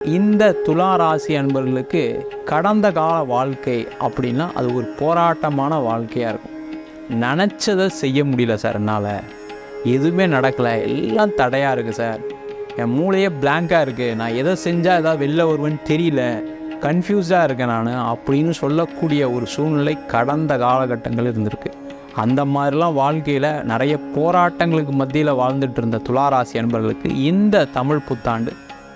இந்த துலா ராசி அன்பர்களுக்கு கடந்த கால வாழ்க்கை அப்படின்னா அது ஒரு போராட்டமான வாழ்க்கையாக இருக்கும். நினச்சதை செய்ய முடியல சார், என்னால் எதுவுமே நடக்கலை, எல்லாம் தடையாக இருக்குது சார், என் மூளையே பிளாங்காக இருக்குது, நான் எதை செஞ்சால் ஏதாவது வெளில வருவேன்னு தெரியல, கன்ஃபியூஸாக இருக்கேன் நான் அப்படின்னு சொல்லக்கூடிய ஒரு சூழ்நிலை கடந்த காலகட்டங்கள் இருந்திருக்கு. அந்த மாதிரிலாம் வாழ்க்கையில் நிறைய போராட்டங்களுக்கு மத்தியில் வாழ்ந்துட்டு இருந்த துளாராசி அன்பர்களுக்கு இந்த தமிழ் புத்தாண்டு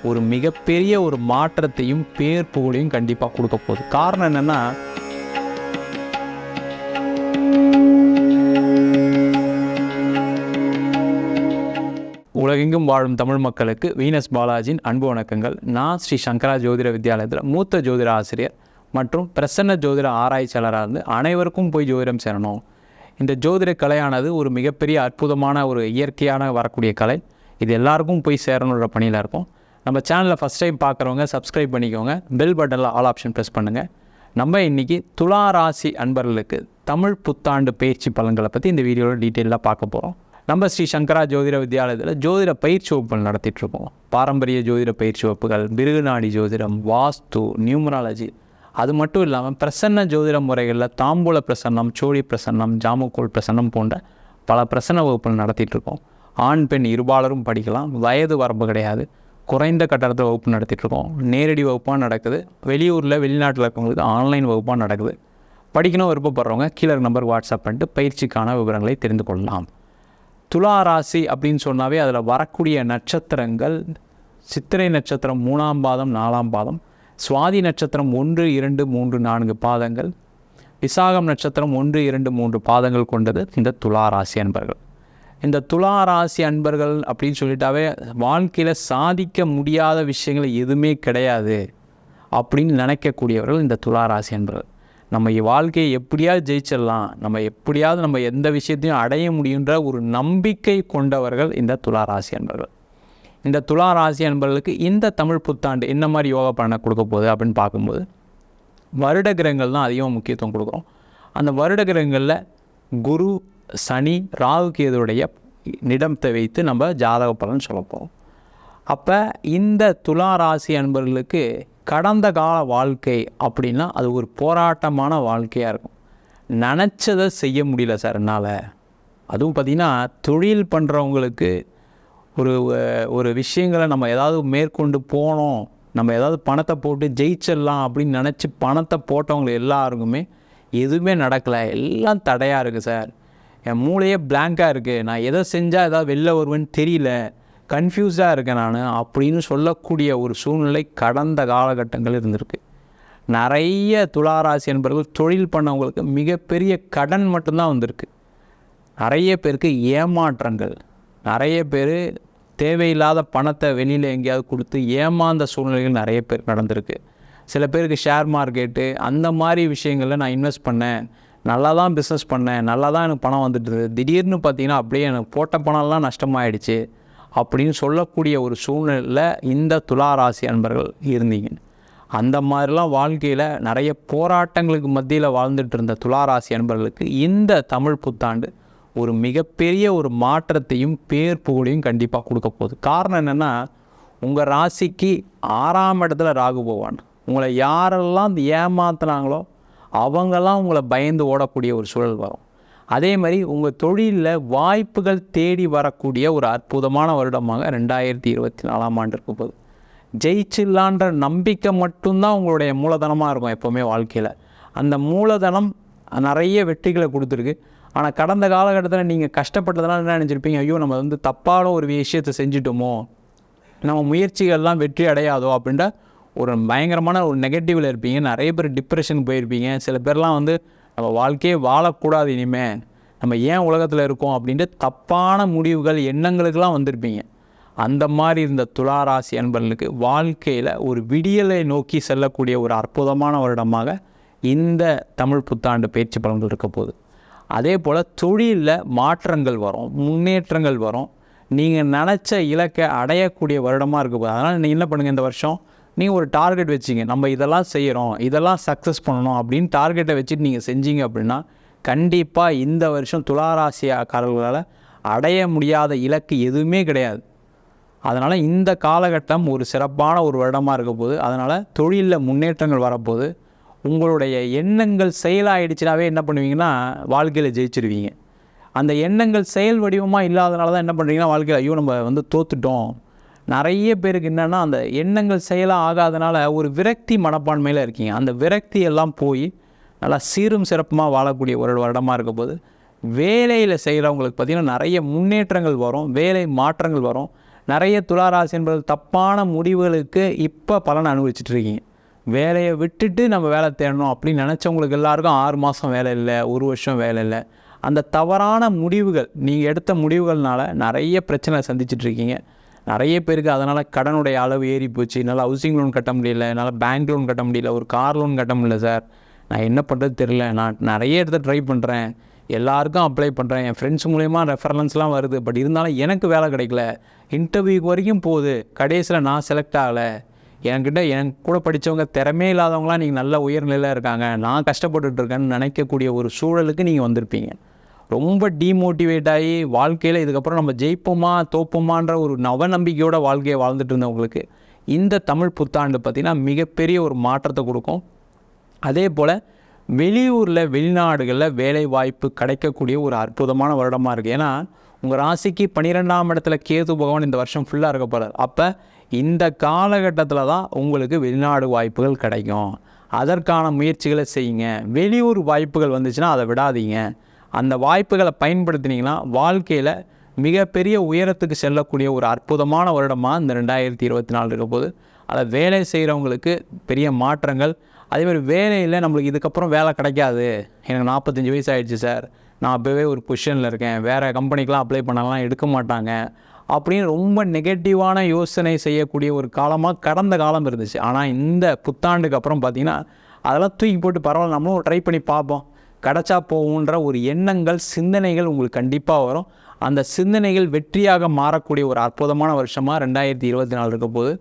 ஒரு மிகப்பெரிய ஒரு மாற்றத்தையும் பேர் புகழையும் கண்டிப்பாக கொடுக்க போகுது. காரணம் என்னென்னா, உலகெங்கும் வாழும் தமிழ் மக்களுக்கு வீனஸ் பாலாஜியின் அன்பு வணக்கங்கள். நான் ஸ்ரீ சங்கரா ஜோதிட வித்யாலயத்தில் மூத்த ஜோதிட ஆசிரியர் மற்றும் பிரசன்ன ஜோதிட ஆராய்ச்சியாளராக இருந்து அனைவருக்கும் போய் ஜோதிடம் சேரணும். இந்த ஜோதிட கலையானது ஒரு மிகப்பெரிய அற்புதமான ஒரு இயற்கையான வரக்கூடிய கலை. இது எல்லாருக்கும் போய் சேரணுன்ற பணியில் இருக்கும். நம்ம சேனலில் ஃபஸ்ட் டைம் பார்க்குறவங்க சப்ஸ்கிரைப் பண்ணிக்கோங்க, பெல் பட்டனில் ஆல் ஆப்ஷன் ப்ரெஸ் பண்ணுங்கள். நம்ம இன்றைக்கி துலா ராசி அன்பர்களுக்கு தமிழ் புத்தாண்டு பயிற்சி பலன்களை பற்றி இந்த வீடியோவில் டீட்டெயிலாக பார்க்க போகிறோம். நம்ம ஸ்ரீ சங்கரா ஜோதிட வித்யாலயத்தில் ஜோதிட பயிற்சி வகுப்புகள் நடத்திட்டுருக்கோம். பாரம்பரிய ஜோதிட பயிற்சி வகுப்புகள், பிருகுநாடி ஜோதிடம், வாஸ்து, நியூமராலஜி, அது மட்டும் இல்லாமல் பிரசன்ன ஜோதிட முறைகளில் தாம்பூல பிரசன்னம், சோழி பிரசன்னம், ஜாமுக்கோல் பிரசன்னம் போன்ற பல பிரசன்ன வகுப்புகள் நடத்திட்டுருக்கோம். ஆண் பெண் இருபாலரும் படிக்கலாம், வயது வரம்பு கிடையாது. குறைந்த கட்டணத்தில் வகுப்பு நடத்திட்டுருக்கோம். நேரடி வகுப்பாக நடக்குது. வெளியூரில் வெளிநாட்டில் இருக்கவங்களுக்கு ஆன்லைன் வகுப்பாக நடக்குது. படிக்கணும் விருப்பப்படுறவங்க கீழே நம்பர் வாட்ஸ்அப் பண்ணிட்டு பயிற்சிக்கான விவரங்களை தெரிந்து கொள்ளலாம். துலா ராசி அப்படின்னு சொன்னாவே அதில் வரக்கூடிய நட்சத்திரங்கள் சித்திரை நட்சத்திரம் 3ஆம் பாதம் 4ஆம் பாதம், சுவாதி நட்சத்திரம் 1, 2, 3, 4 பாதங்கள், விசாகம் நட்சத்திரம் 1, 2, 3 பாதங்கள் கொண்டது இந்த துலா ராசி அன்பர்கள். இந்த துலா ராசி அன்பர்கள் அப்படின்னு சொல்லிட்டாவே வாழ்க்கையில் சாதிக்க முடியாத விஷயங்கள் எதுவுமே கிடையாது அப்படின்னு நினைக்கக்கூடியவர்கள் இந்த துலா ராசி அன்பர்கள். நம்ம வாழ்க்கையை எப்படியாவது ஜெயிச்சிடலாம், நம்ம எந்த விஷயத்தையும் அடைய முடியுன்ற ஒரு நம்பிக்கை கொண்டவர்கள் இந்த துலா ராசி அன்பர்கள். இந்த துலா ராசி அன்பர்களுக்கு இந்த தமிழ் புத்தாண்டு என்ன மாதிரி யோகா பலனை கொடுக்க போகுது அப்படின்னு பார்க்கும்போது, வருட கிரகங்கள் தான் அதிகமாக முக்கியத்துவம் கொடுக்குறோம். அந்த வருட கிரகங்களில் குரு, சனி, ராகு, கேதுடைய நிடத்தை வைத்து நம்ம ஜாதக பலன் சொல்ல போகிறோம். அப்போ இந்த துலா ராசி அன்பர்களுக்கு கடந்த கால வாழ்க்கை அப்படின்னா அது ஒரு போராட்டமான வாழ்க்கையாக இருக்கும். நினச்சதை செய்ய முடியல சார் என்னால். அதுவும் பார்த்திங்கன்னா தொழில் பண்ணுறவங்களுக்கு ஒரு விஷயங்களை நம்ம ஏதாவது மேற்கொண்டு போனோம், நம்ம ஏதாவது பணத்தை போட்டு ஜெயிச்சிடலாம் அப்படின்னு நினச்சி பணத்தை போட்டவங்க எல்லாருக்குமே எதுவுமே நடக்கலை, எல்லாம் தடையாக இருக்குது சார், என் மூளையே பிளாங்காக இருக்குது, நான் எதை செஞ்சால் ஏதாவது வெளில வருவேன்னு தெரியல, கன்ஃபியூஸாக இருக்கேன் நான் அப்படின்னு சொல்லக்கூடிய ஒரு சூழ்நிலை கடந்த காலகட்டங்கள் இருந்திருக்கு. நிறைய துளாராசி என்பவர்கள் தொழில் பண்ணவங்களுக்கு மிகப்பெரிய கடன் மட்டும்தான் வந்திருக்கு. நிறைய பேருக்கு ஏமாற்றங்கள், நிறைய பேர் தேவையில்லாத பணத்தை வெளியில் எங்கேயாவது கொடுத்து ஏமாந்த சூழ்நிலைகள் நிறைய பேர் நடந்திருக்கு. சில பேருக்கு ஷேர் மார்க்கெட்டு அந்த மாதிரி விஷயங்களில் நான் இன்வெஸ்ட் பண்ணேன், நல்லா தான் பிஸ்னஸ் பண்ணேன், நல்லா தான் எனக்கு பணம் வந்துட்டு, திடீர்னு பார்த்திங்கன்னா அப்படியே எனக்கு போட்ட பணம்லாம் நஷ்டமாயிடுச்சு அப்படின்னு சொல்லக்கூடிய ஒரு சூழ்நிலையில் இந்த துலா ராசி அன்பர்கள் இருந்தீங்க. அந்த மாதிரிலாம் வாழ்க்கையில் நிறைய போராட்டங்களுக்கு மத்தியில் வாழ்ந்துட்டு இருந்த துலா ராசி அன்பர்களுக்கு இந்த தமிழ் புத்தாண்டு ஒரு மிகப்பெரிய ஒரு மாற்றத்தையும் பேர் புகழையும் கண்டிப்பாக கொடுக்க போகுது. காரணம் என்னென்னா, உங்கள் ராசிக்கு 6ஆம் இடத்துல ராகு பகவான். உங்களை யாரெல்லாம் ஏமாத்துனாங்களோ அவங்கெல்லாம் உங்களை பயந்து ஓடக்கூடிய ஒரு சூழல் வரும். அதே மாதிரி உங்கள் தொழிலில் வாய்ப்புகள் தேடி வரக்கூடிய ஒரு அற்புதமான வருடமாக 2024ஆம் ஆண்டு இருக்க போகுது. ஜெயிச்சிடலான்ற நம்பிக்கை மட்டும்தான் உங்களுடைய மூலதனமாக இருக்கும் எப்போவுமே வாழ்க்கையில். அந்த மூலதனம் நிறைய வெற்றிகளை கொடுத்துருக்கு. ஆனால் கடந்த காலகட்டத்தில் நீங்கள் கஷ்டப்பட்டதெல்லாம் என்ன நினச்சிருப்பீங்க, ஐயோ நம்ம தப்பான ஒரு விஷயத்தை செஞ்சிட்டோமோ, நம்ம முயற்சிகள்லாம் வெற்றி அடையாதோ அப்படின்ற ஒரு பயங்கரமான ஒரு நெகட்டிவில் இருப்பீங்க. நிறைய பேர் டிப்ரெஷனுக்கு போயிருப்பீங்க. சில பேர்லாம் நம்ம வாழ்க்கையே வாழக்கூடாது, இனிமேல் நம்ம ஏன் உலகத்தில் இருக்கோம் அப்படின்ட்டு தப்பான முடிவுகள் எண்ணங்களுக்கெல்லாம் வந்திருப்பீங்க. அந்த மாதிரி இருந்த துலா ராசி அன்பர்களுக்கு வாழ்க்கையில் ஒரு விடியலை நோக்கி செல்லக்கூடிய ஒரு அற்புதமான வருடமாக இந்த தமிழ் புத்தாண்டு பயிற்சி பலன்கள் இருக்க போகுது. அதே போல் தொழிலில் மாற்றங்கள் வரும், முன்னேற்றங்கள் வரும். நீங்கள் நினச்ச இலக்கை அடையக்கூடிய வருடமாக இருக்க போகுது. அதனால் நீங்கள் என்ன பண்ணுங்கள், இந்த வருஷம் நீங்கள் ஒரு டார்கெட் வச்சிங்க, நம்ம இதெல்லாம் செய்கிறோம், இதெல்லாம் சக்ஸஸ் பண்ணணும் அப்படின்னு டார்கெட்டை வச்சுட்டு நீங்கள் செஞ்சீங்க அப்படின்னா கண்டிப்பாக இந்த வருஷம் துளாராசிக்காரர்களால் அடைய முடியாத இலக்கு எதுவுமே கிடையாது. அதனால் இந்த காலகட்டம் ஒரு சிறப்பான ஒரு வருடமாக இருக்க போது. அதனால் தொழிலில் முன்னேற்றங்கள் வரப்போகுது. உங்களுடைய எண்ணங்கள் செயலாகிடுச்சுனாவே என்ன பண்ணுவீங்கன்னா வாழ்க்கையில் ஜெயிச்சிருவீங்க. அந்த எண்ணங்கள் செயல் வடிவமாக இல்லாதனால தான் என்ன பண்ணுறீங்கன்னா வாழ்க்கையில் ஐயோ நம்ம தோத்துட்டோம். நிறைய பேருக்கு என்னென்னா அந்த எண்ணங்கள் செயலாக ஆகாதனால ஒரு விரக்தி மனப்பான்மையில் இருக்கீங்க. அந்த விரக்தி எல்லாம் போய் நல்லா சீரும் சிறப்புமாக வாழக்கூடிய ஒரு வருடமாக இருக்க போது. வேலையில் செய்கிறவங்களுக்கு பார்த்திங்கன்னா நிறைய முன்னேற்றங்கள் வரும், வேலை மாற்றங்கள் வரும். நிறைய துளாராசி என்பது தப்பான முடிவுகளுக்கு இப்போ பலன் அனுபவிச்சுட்ருக்கீங்க. வேலையை விட்டுட்டு நம்ம வேலை தேடணும் அப்படின்னு நினச்சவங்களுக்கு எல்லாருக்கும் 6 மாதம் வேலை இல்லை, 1 வருஷம் வேலை இல்லை. அந்த தவறான முடிவுகள், நீங்கள் எடுத்த முடிவுகள்னால நிறைய பிரச்சனை சந்திச்சிட்ருக்கீங்க. நிறைய பேருக்கு அதனால் கடனுடைய அளவு ஏறி போச்சு. என்னால் ஹவுசிங் லோன் கட்ட முடியல, என்னால் பேங்க் லோன் கட்ட முடியல, ஒரு கார் லோன் கட்ட முடியல சார், நான் என்ன பண்ணுறது தெரில, நான் நிறைய இடத்த ட்ரை பண்ணுறேன், எல்லாருக்கும் அப்ளை பண்ணுறேன், என் ஃப்ரெண்ட்ஸ் மூலயமா ரெஃபரன்ஸ்லாம் வருது, பட் இருந்தாலும் எனக்கு வேலை கிடைக்கல, இன்டர்வியூக்கு வரைக்கும் போகுது, கடைசியில் நான் செலக்ட் ஆகலை, என் கூட படித்தவங்க திறமே இல்லாதவங்களாம் நீங்கள் நல்ல உயர்நிலையில் இருக்காங்க, நான் கஷ்டப்பட்டுட்ருக்கேன்னு நினைக்கக்கூடிய ஒரு சூழலுக்கு நீங்கள் வந்திருப்பீங்க. ரொம்ப டீமோட்டிவேட் ஆகி வாழ்க்கையில் இதுக்கப்புறம் நம்ம ஜெயிப்போமா தோப்போமான்ற ஒரு நம்பிக்கையோட வாழ்க்கையை வாழ்ந்துட்டு இருந்தவங்களுக்கு இந்த தமிழ் புத்தாண்டு பார்த்திங்கன்னா மிகப்பெரிய ஒரு மாற்றத்தை கொடுக்கும். அதே போல் வெளியூரில் வெளிநாடுகளில் வேலை வாய்ப்பு கிடைக்கக்கூடிய ஒரு அற்புதமான வருடமாக இருக்குது. ஏன்னா உங்கள் ராசிக்கு 12ஆம் இடத்துல கேது பகவான் இந்த வருஷம் ஃபுல்லாக இருக்க போகிறார். அப்போ இந்த காலகட்டத்தில் தான் உங்களுக்கு வெளிநாடு வாய்ப்புகள் கிடைக்கும். அதற்கான முயற்சிகளை செய்யுங்க. வெளியூர் வாய்ப்புகள் வந்துச்சுன்னா அதை விடாதீங்க. அந்த வாய்ப்புகளை பயன்படுத்தினீங்கன்னா வாழ்க்கையில் மிகப்பெரிய உயரத்துக்கு செல்லக்கூடிய ஒரு அற்புதமான வருடமாக இந்த 2024 இருக்க போது. அதை வேலை செய்கிறவங்களுக்கு பெரிய மாற்றங்கள். அதேமாதிரி வேலையில் நம்மளுக்கு இதுக்கப்புறம் வேலை கிடைக்காது, எனக்கு 45 வயசு ஆகிடுச்சு சார், நான் அப்போவே ஒரு பொசிஷனில் இருக்கேன், வேறு கம்பெனிக்கெலாம் அப்ளை பண்ணலாம் எடுக்க மாட்டாங்க அப்படின்னு ரொம்ப நெகட்டிவான யோசனை செய்யக்கூடிய ஒரு காலமாக கடந்த காலம் இருந்துச்சு. ஆனால் இந்த புத்தாண்டுக்கு அப்புறம் பார்த்திங்கன்னா அதெல்லாம் தூக்கி போட்டு பரவாயில்ல நம்மளும் ட்ரை பண்ணி பார்ப்போம், கிடச்சா போகுன்ற ஒரு எண்ணங்கள் சிந்தனைகள் உங்களுக்கு கண்டிப்பாக வரும். அந்த சிந்தனைகள் வெற்றியாக மாறக்கூடிய ஒரு அற்புதமான வருஷமாக 2024 இருக்க போது.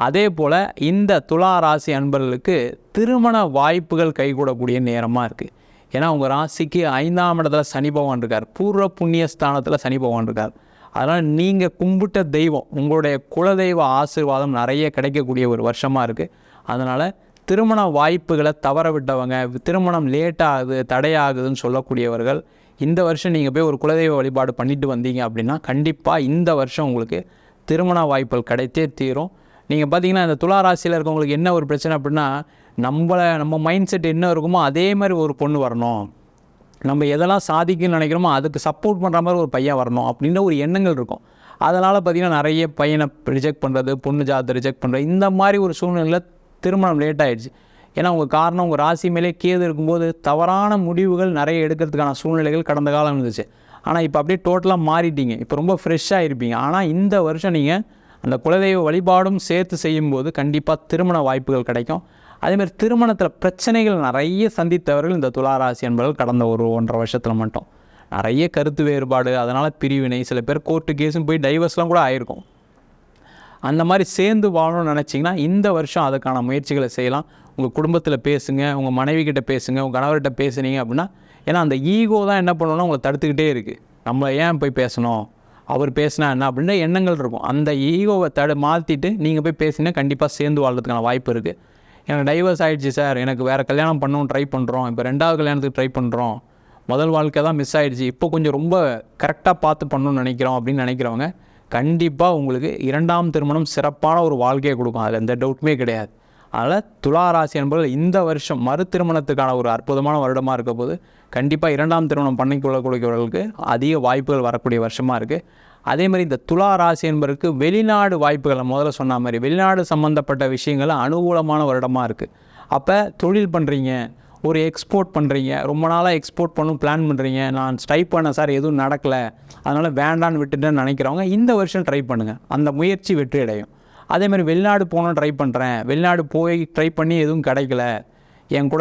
அதே போல் இந்த துலா ராசி அன்பர்களுக்கு திருமண வாய்ப்புகள் கைகூடக்கூடிய நேரமாக இருக்குது. ஏன்னா உங்கள் ராசிக்கு 5ஆம் இடத்துல சனி பகவான் இருக்கார், பூர்வ புண்ணிய ஸ்தானத்தில் சனி பகவான் இருக்கார். அதனால் நீங்கள் கும்பிட்ட தெய்வம், உங்களுடைய குலதெய்வ ஆசீர்வாதம் நிறைய கிடைக்கக்கூடிய ஒரு வருஷமாக இருக்குது. அதனால் திருமண வாய்ப்புகளை தவற விட்டவங்க, திருமணம் லேட்டாகுது தடையாகுதுன்னு சொல்லக்கூடியவர்கள் இந்த வருஷம் நீங்கள் போய் ஒரு குலதெய்வ வழிபாடு பண்ணிட்டு வந்தீங்க அப்படின்னா கண்டிப்பாக இந்த வருஷம் உங்களுக்கு திருமண வாய்ப்புகள் கிடைத்தே தீரும். நீங்கள் பார்த்தீங்கன்னா இந்த துலா ராசியில் இருக்கவங்களுக்கு என்ன ஒரு பிரச்சனை அப்படின்னா நம்ம மைண்ட் செட் என்ன இருக்குமோ அதே மாதிரி ஒரு பொண்ணு வரணும், நம்ம எதெல்லாம் சாதிக்கணும்னு நினைக்கிறோமோ அதுக்கு சப்போர்ட் பண்ணுற மாதிரி ஒரு பையன் வரணும் அப்படின்ற ஒரு எண்ணங்கள் இருக்கும். அதனால் பார்த்திங்கன்னா நிறைய பையனை ரிஜெக்ட் பண்ணுறது, பொண்ணு ஜாதத்தை ரிஜெக்ட் பண்ணுறது, இந்த மாதிரி ஒரு சூழ்நிலையில் திருமணம் லேட் ஆகிடுச்சு. ஏன்னா உங்கள் காரணம் உங்கள் ராசி மேலே கேது இருக்கும்போது தவறான முடிவுகள் நிறைய எடுக்கிறதுக்கான சூழ்நிலைகள் கடந்த காலம் இருந்துச்சு. ஆனால் இப்போ அப்படியே டோட்டலாக மாறிட்டீங்க, இப்போ ரொம்ப ஃப்ரெஷ்ஷாக இருப்பீங்க. ஆனால் இந்த வருஷம் நீங்கள் அந்த குலதெய்வ வழிபாடும் சேர்த்து செய்யும்போது கண்டிப்பாக திருமண வாய்ப்புகள் கிடைக்கும். அதேமாதிரி திருமணத்தில் பிரச்சனைகள் நிறைய சந்தித்தவர்கள் இந்த துளாராசி என்பவர்கள் கடந்த ஒரு 1.5 வருஷத்தில் மட்டும் நிறைய கருத்து வேறுபாடு, அதனால் பிரிவினை, சில பேர் கோர்ட்டு கேஸும் போய் டைவர்ஸ்லாம் கூட ஆகிருக்கும். அந்த மாதிரி சேர்ந்து வாழணும்னு நினச்சிங்கன்னா இந்த வருஷம் அதுக்கான முயற்சிகளை செய்யலாம். உங்கள் குடும்பத்தில் பேசுங்க, உங்கள் மனைவிக்கிட்ட பேசுங்க, உங்கள் கணவர்கிட்ட பேசுனீங்க அப்படின்னா, ஏன்னா அந்த ஈகோ தான் என்ன பண்ணணும்னா உங்களை தடுத்துக்கிட்டே இருக்குது. நம்ம ஏன் போய் பேசணும், அவர் பேசினா என்ன அப்படின்ற எண்ணங்கள் இருக்கும். அந்த ஈகோவை மாற்றிட்டு நீங்கள் போய் பேசினா கண்டிப்பாக சேர்ந்து வாழ்றதுக்கான வாய்ப்பு இருக்குது. எனக்கு டைவர்ஸ் ஆகிடுச்சு சார், எனக்கு வேறு கல்யாணம் பண்ணணும் ட்ரை பண்ணுறோம், இப்போ 2வது கல்யாணத்துக்கு ட்ரை பண்ணுறோம், முதல் வாழ்க்கை தான் மிஸ் ஆகிடுச்சு, இப்போ கொஞ்சம் ரொம்ப கரெக்டாக பார்த்து பண்ணணும்னு நினைக்கிறோம் அப்படின்னு நினைக்கிறவங்க கண்டிப்பாக உங்களுக்கு 2ஆம் திருமணம் சிறப்பான ஒரு வாழ்க்கையை கொடுக்கும், அதில் எந்த டவுட்டுமே கிடையாது. அதனால் துலா ராசி என்பவர்கள் இந்த வருஷம் மறு திருமணத்துக்கான ஒரு அற்புதமான வருடமாக இருக்க போது கண்டிப்பாக 2ஆம் திருமணம் பண்ணிக்கொள்ளக்கூடியவர்களுக்கு அதிக வாய்ப்புகள் வரக்கூடிய வருஷமாக இருக்குது. அதேமாதிரி இந்த துலா ராசி என்பதற்கு வெளிநாடு வாய்ப்புகளை முதல்ல சொன்ன மாதிரி வெளிநாடு சம்மந்தப்பட்ட விஷயங்கள் அனுகூலமான வருடமாக இருக்குது. அப்போ தொழில் பண்ணுறீங்க, ஒரு எக்ஸ்போர்ட் பண்ணுறீங்க, ரொம்ப நாளாக எக்ஸ்போர்ட் பண்ணணும் பிளான் பண்ணுறீங்க, நான் ட்ரை பண்ணேன் சார் எதுவும் நடக்கலை அதனால் வேண்டான்னு விட்டுட்டேன்னு நினைக்கிறவங்க இந்த வருஷம் ட்ரை பண்ணுங்கள், அந்த முயற்சி வெற்றி அடையும். அதேமாதிரி வெளிநாடு போகணும் ட்ரை பண்ணுறேன், வெளிநாடு போய் ட்ரை பண்ணி எதுவும் கிடைக்கல, என்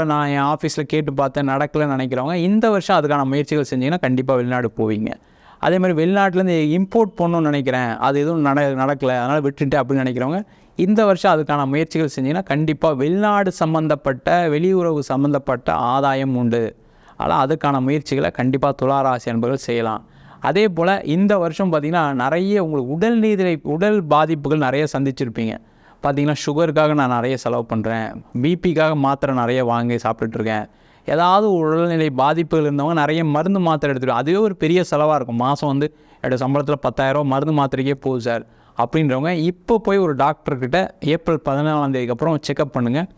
ஆஃபீஸில் கேட்டு பார்த்தேன் நடக்கலைன்னு நினைக்கிறவங்க இந்த வருஷம் அதுக்கான முயற்சிகள் செஞ்சிங்கன்னா கண்டிப்பாக வெளிநாடு போவீங்க. அதேமாதிரி வெளிநாட்டிலேருந்து இம்போர்ட் பண்ணணும்னு நினைக்கிறேன், அது எதுவும் நடக்கலை அதனால் விட்டுட்டு அப்படின்னு நினைக்கிறவங்க இந்த வருஷம் அதுக்கான முயற்சிகள் செஞ்சிங்கன்னா கண்டிப்பாக வெளிநாடு சம்மந்தப்பட்ட வெளியுறவு சம்மந்தப்பட்ட ஆதாயம் உண்டு. அதனால் அதுக்கான முயற்சிகளை கண்டிப்பாக துலா ராசி என்பவர்கள் செய்யலாம். அதே போல் இந்த வருஷம் பார்த்திங்கன்னா நிறைய உங்களுக்கு உடல் பாதிப்புகள் நிறைய சந்திச்சிருப்பீங்க. பார்த்திங்கன்னா சுகருக்காக நான் நிறைய செலவு பண்ணுறேன், பிபிக்காக மாத்திரை நிறைய வாங்கி சாப்பிட்டுட்ருக்கேன், ஏதாவது உடல்நிலை பாதிப்புகள் இருந்தவங்க நிறைய மருந்து மாத்திரை எடுத்துகிட்டு அதுவே ஒரு பெரிய செலவாக இருக்கும். மாதம் வந்து என்னோடய சம்பளத்தில் 10,000 மருந்து மாத்திரைக்கே போகுது சார் அப்படின்றவங்க இப்போ போய் ஒரு டாக்டர்கிட்ட ஏப்ரல் 14 அப்புறம் செக்கப் பண்ணுங்கள்.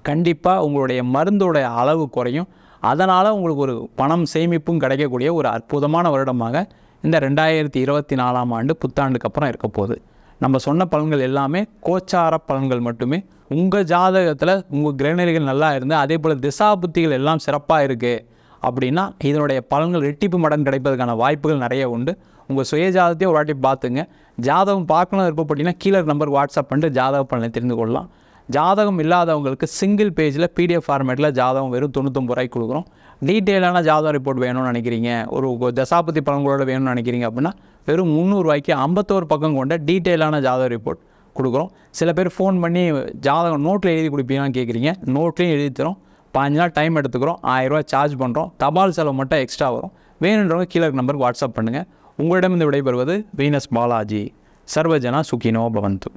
கண்டிப்பாக உங்களுடைய மருந்தோட அளவு குறையும். அதனால் உங்களுக்கு ஒரு பணம் சேமிப்பும் கிடைக்கக்கூடிய ஒரு அற்புதமான வருடமாக இந்த 2024ஆம் ஆண்டு புத்தாண்டுக்கு அப்புறம் இருக்க போகுது. நம்ம சொன்ன பலன்கள் எல்லாமே கோச்சார பலன்கள் மட்டுமே. உங்கள் ஜாதகத்தில் உங்கள் கிரகநிலைகள் நல்லா இருந்து அதே போல் திசா புத்திகள் எல்லாம் சிறப்பாக இருக்குது அப்படின்னா இதனுடைய பலன்கள் ரெட்டிப்பு மடங்கு கிடைப்பதற்கான வாய்ப்புகள் நிறைய உண்டு. உங்கள் சுய ஜாதகத்தையும் ஒரு வாட்டி பார்த்துங்க. ஜாதகம் பார்க்கணும் விருப்பப்பட்டீங்கன்னா கீழே நம்பர் வாட்ஸ்அப் பண்ணிட்டு ஜாதக பலனை தெரிந்து கொள்ளலாம். ஜாதகம் இல்லாதவங்களுக்கு சிங்கிள் பேஜில் பிடிஎஃப் ஃபார்மேட்டில் ஜாதகம் வெறும் 99 ரூபாய்க்கு கொடுக்குறோம். டீட்டெயிலான ஜாதக ரிப்போர்ட் வேணும்னு நினைக்கிறீங்க, ஒரு தசாபதி பலன்களோட வேணும்னு நினைக்கிறீங்க அப்படின்னா வெறும் 300 ரூபாய்க்கு 51 பக்கம் கொண்ட டீட்டெயிலான ஜாதக ரிப்போர்ட் கொடுக்குறோம். சில பேர் ஃபோன் பண்ணி ஜாதகம் நோட்டில் எழுதி கொடுப்பீங்கன்னு கேட்குறீங்க. நோட்லேயும் எழுதி தரோம். 15 நாள் டைம் எடுத்துக்கிறோம். 1000 ரூபா சார்ஜ் பண்ணுறோம். தபால் செலவு மட்டும் எக்ஸ்ட்ரா வரும். வேணுன்றவங்க கீழே நம்பருக்கு வாட்ஸ்அப் பண்ணுங்கள். உங்களிடம் இந்த விடைபெறுவது வீனஸ் பாலாஜி. சர்வஜனா சுகினோ பவந்து.